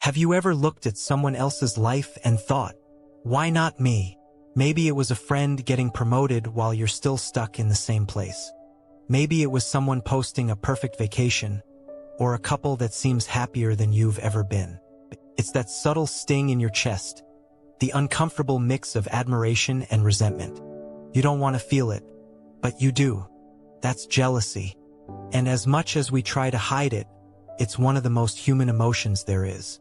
Have you ever looked at someone else's life and thought, why not me? Maybe it was a friend getting promoted while you're still stuck in the same place. Maybe it was someone posting a perfect vacation, or a couple that seems happier than you've ever been. It's that subtle sting in your chest, the uncomfortable mix of admiration and resentment. You don't want to feel it, but you do. That's jealousy. And as much as we try to hide it, it's one of the most human emotions there is.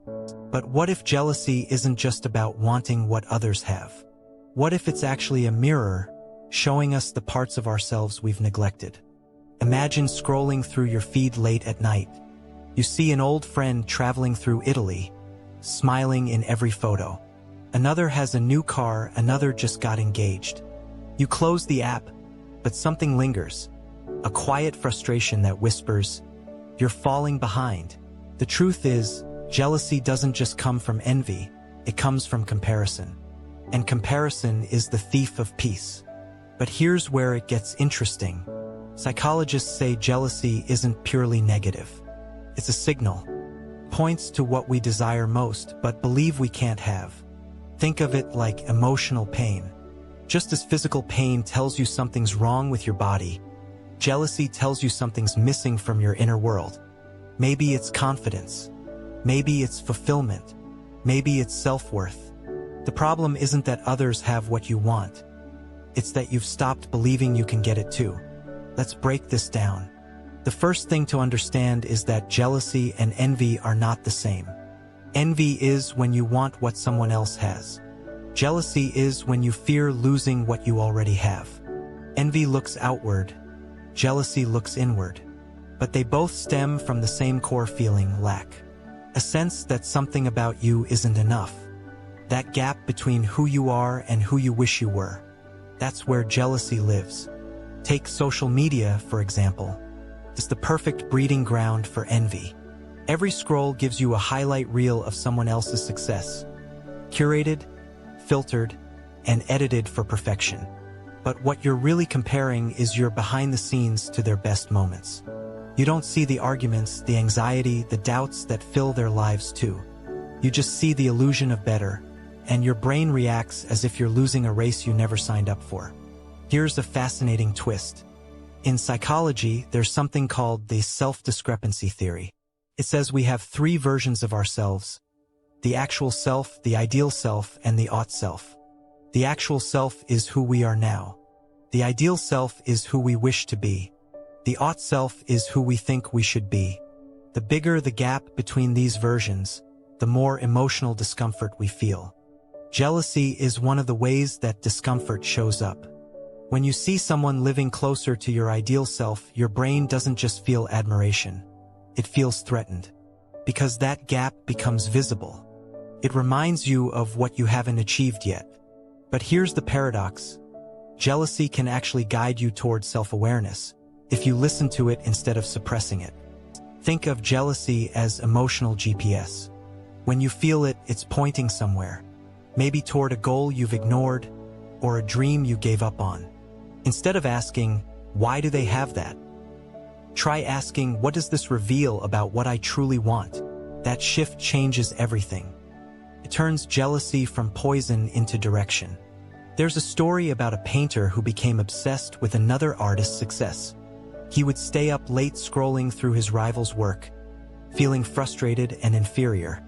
But what if jealousy isn't just about wanting what others have? What if it's actually a mirror showing us the parts of ourselves we've neglected? Imagine scrolling through your feed late at night. You see an old friend traveling through Italy, smiling in every photo. Another has a new car, another just got engaged. You close the app, but something lingers. A quiet frustration that whispers, you're falling behind. The truth is, jealousy doesn't just come from envy, it comes from comparison. And comparison is the thief of peace. But here's where it gets interesting. Psychologists say jealousy isn't purely negative. It's a signal. Points to what we desire most but believe we can't have. Think of it like emotional pain. Just as physical pain tells you something's wrong with your body, jealousy tells you something's missing from your inner world. Maybe it's confidence. Maybe it's fulfillment. Maybe it's self-worth. The problem isn't that others have what you want. It's that you've stopped believing you can get it too. Let's break this down. The first thing to understand is that jealousy and envy are not the same. Envy is when you want what someone else has. Jealousy is when you fear losing what you already have. Envy looks outward. Jealousy looks inward. But they both stem from the same core feeling, lack. A sense that something about you isn't enough. That gap between who you are and who you wish you were. That's where jealousy lives. Take social media, for example. It's the perfect breeding ground for envy. Every scroll gives you a highlight reel of someone else's success. Curated, filtered, and edited for perfection. But what you're really comparing is your behind the scenes to their best moments. You don't see the arguments, the anxiety, the doubts that fill their lives too. You just see the illusion of better, and your brain reacts as if you're losing a race you never signed up for. Here's a fascinating twist. In psychology, there's something called the self-discrepancy theory. It says we have three versions of ourselves: the actual self, the ideal self, and the ought self. The actual self is who we are now. The ideal self is who we wish to be. The ought self is who we think we should be. The bigger the gap between these versions, the more emotional discomfort we feel. Jealousy is one of the ways that discomfort shows up. When you see someone living closer to your ideal self, your brain doesn't just feel admiration. It feels threatened. Because that gap becomes visible. It reminds you of what you haven't achieved yet. But here's the paradox. Jealousy can actually guide you towards self-awareness if you listen to it instead of suppressing it. Think of jealousy as emotional GPS. When you feel it, it's pointing somewhere. Maybe toward a goal you've ignored or a dream you gave up on. Instead of asking, why do they have that? Try asking, what does this reveal about what I truly want? That shift changes everything. It turns jealousy from poison into direction. There's a story about a painter who became obsessed with another artist's success. He would stay up late scrolling through his rival's work, feeling frustrated and inferior.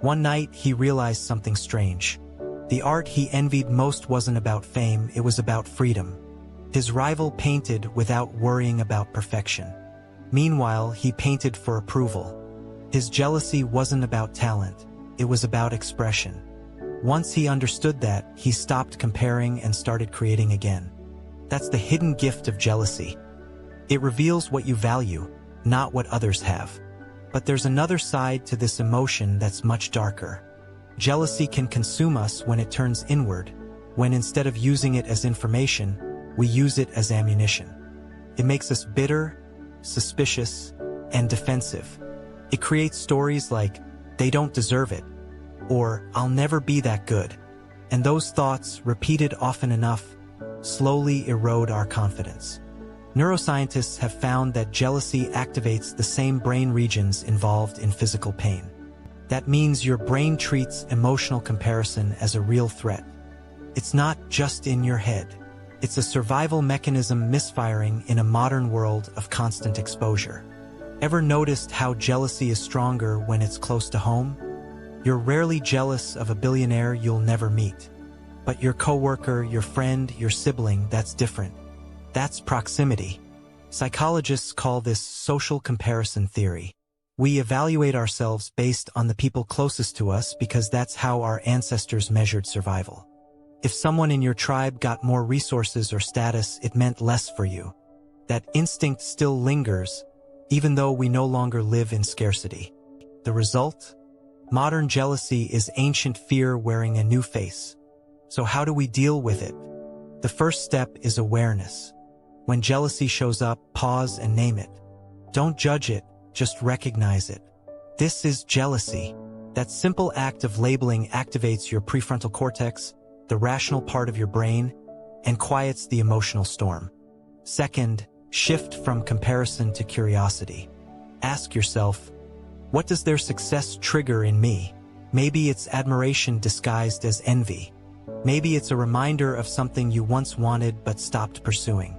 One night, he realized something strange. The art he envied most wasn't about fame, it was about freedom. His rival painted without worrying about perfection. Meanwhile, he painted for approval. His jealousy wasn't about talent, it was about expression. Once he understood that, he stopped comparing and started creating again. That's the hidden gift of jealousy. It reveals what you value, not what others have. But there's another side to this emotion that's much darker. Jealousy can consume us when it turns inward, when instead of using it as information, we use it as ammunition. It makes us bitter, suspicious, and defensive. It creates stories like, they don't deserve it, or I'll never be that good. And those thoughts, repeated often enough, slowly erode our confidence. Neuroscientists have found that jealousy activates the same brain regions involved in physical pain. That means your brain treats emotional comparison as a real threat. It's not just in your head. It's a survival mechanism misfiring in a modern world of constant exposure. Ever noticed how jealousy is stronger when it's close to home? You're rarely jealous of a billionaire you'll never meet. But your coworker, your friend, your sibling, that's different. That's proximity. Psychologists call this social comparison theory. We evaluate ourselves based on the people closest to us because that's how our ancestors measured survival. If someone in your tribe got more resources or status, it meant less for you. That instinct still lingers, even though we no longer live in scarcity. The result? Modern jealousy is ancient fear wearing a new face. So how do we deal with it? The first step is awareness. When jealousy shows up, pause and name it. Don't judge it, just recognize it. This is jealousy. That simple act of labeling activates your prefrontal cortex, the rational part of your brain, and quiets the emotional storm. Second, shift from comparison to curiosity. Ask yourself, what does their success trigger in me? Maybe it's admiration disguised as envy. Maybe it's a reminder of something you once wanted but stopped pursuing.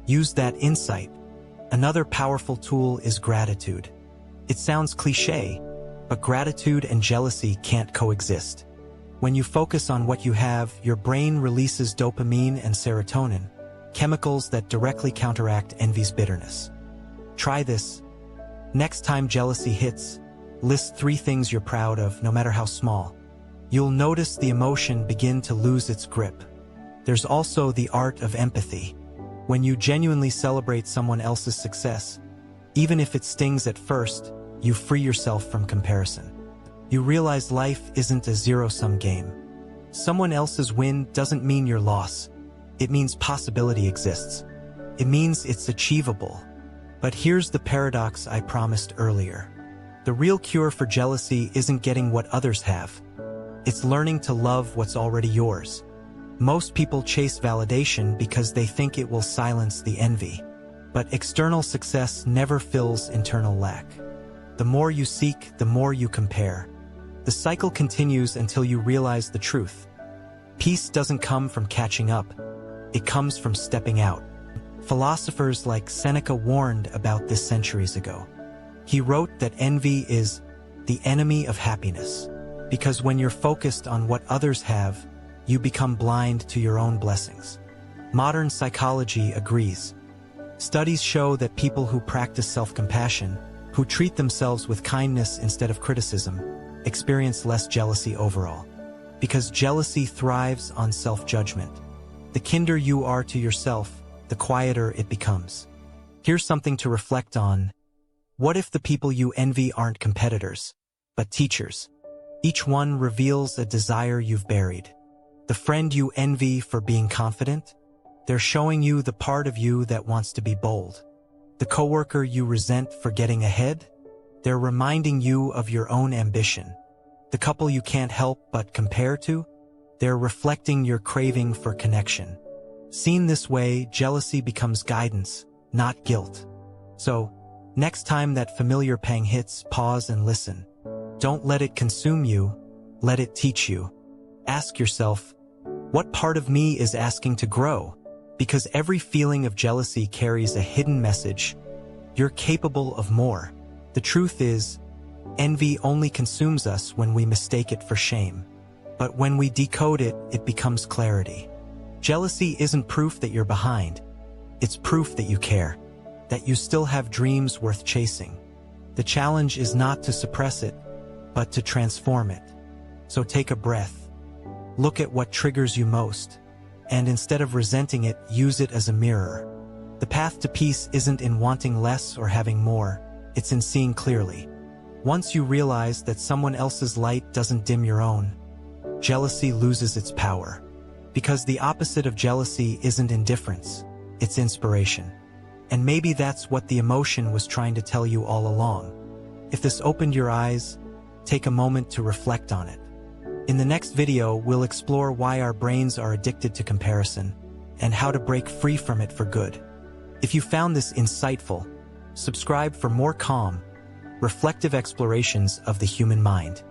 Use that insight. Another powerful tool is gratitude. It sounds cliché, but gratitude and jealousy can't coexist. When you focus on what you have, your brain releases dopamine and serotonin, chemicals that directly counteract envy's bitterness. Try this. Next time jealousy hits, list 3 things you're proud of, no matter how small. You'll notice the emotion begin to lose its grip. There's also the art of empathy. When you genuinely celebrate someone else's success, even if it stings at first, you free yourself from comparison. You realize life isn't a zero-sum game. Someone else's win doesn't mean your loss. It means possibility exists. It means it's achievable. But here's the paradox I promised earlier. The real cure for jealousy isn't getting what others have. It's learning to love what's already yours. Most people chase validation because they think it will silence the envy. But external success never fills internal lack. The more you seek, the more you compare. The cycle continues until you realize the truth. Peace doesn't come from catching up. It comes from stepping out. Philosophers like Seneca warned about this centuries ago. He wrote that envy is the enemy of happiness, because when you're focused on what others have, you become blind to your own blessings. Modern psychology agrees. Studies show that people who practice self-compassion, who treat themselves with kindness instead of criticism, experience less jealousy overall. Because jealousy thrives on self-judgment. The kinder you are to yourself, the quieter it becomes. Here's something to reflect on. What if the people you envy aren't competitors, but teachers? Each one reveals a desire you've buried. The friend you envy for being confident? They're showing you the part of you that wants to be bold. The coworker you resent for getting ahead? They're reminding you of your own ambition. The couple you can't help but compare to? They're reflecting your craving for connection. Seen this way, jealousy becomes guidance, not guilt. So, next time that familiar pang hits, pause and listen. Don't let it consume you, let it teach you. Ask yourself, what part of me is asking to grow? Because every feeling of jealousy carries a hidden message. You're capable of more. The truth is, envy only consumes us when we mistake it for shame. But when we decode it, it becomes clarity. Jealousy isn't proof that you're behind. It's proof that you care, that you still have dreams worth chasing. The challenge is not to suppress it, but to transform it. So take a breath. Look at what triggers you most, and instead of resenting it, use it as a mirror. The path to peace isn't in wanting less or having more, it's in seeing clearly. Once you realize that someone else's light doesn't dim your own, jealousy loses its power. Because the opposite of jealousy isn't indifference, it's inspiration. And maybe that's what the emotion was trying to tell you all along. If this opened your eyes, take a moment to reflect on it. In the next video, we'll explore why our brains are addicted to comparison and how to break free from it for good. If you found this insightful, subscribe for more calm, reflective explorations of the human mind.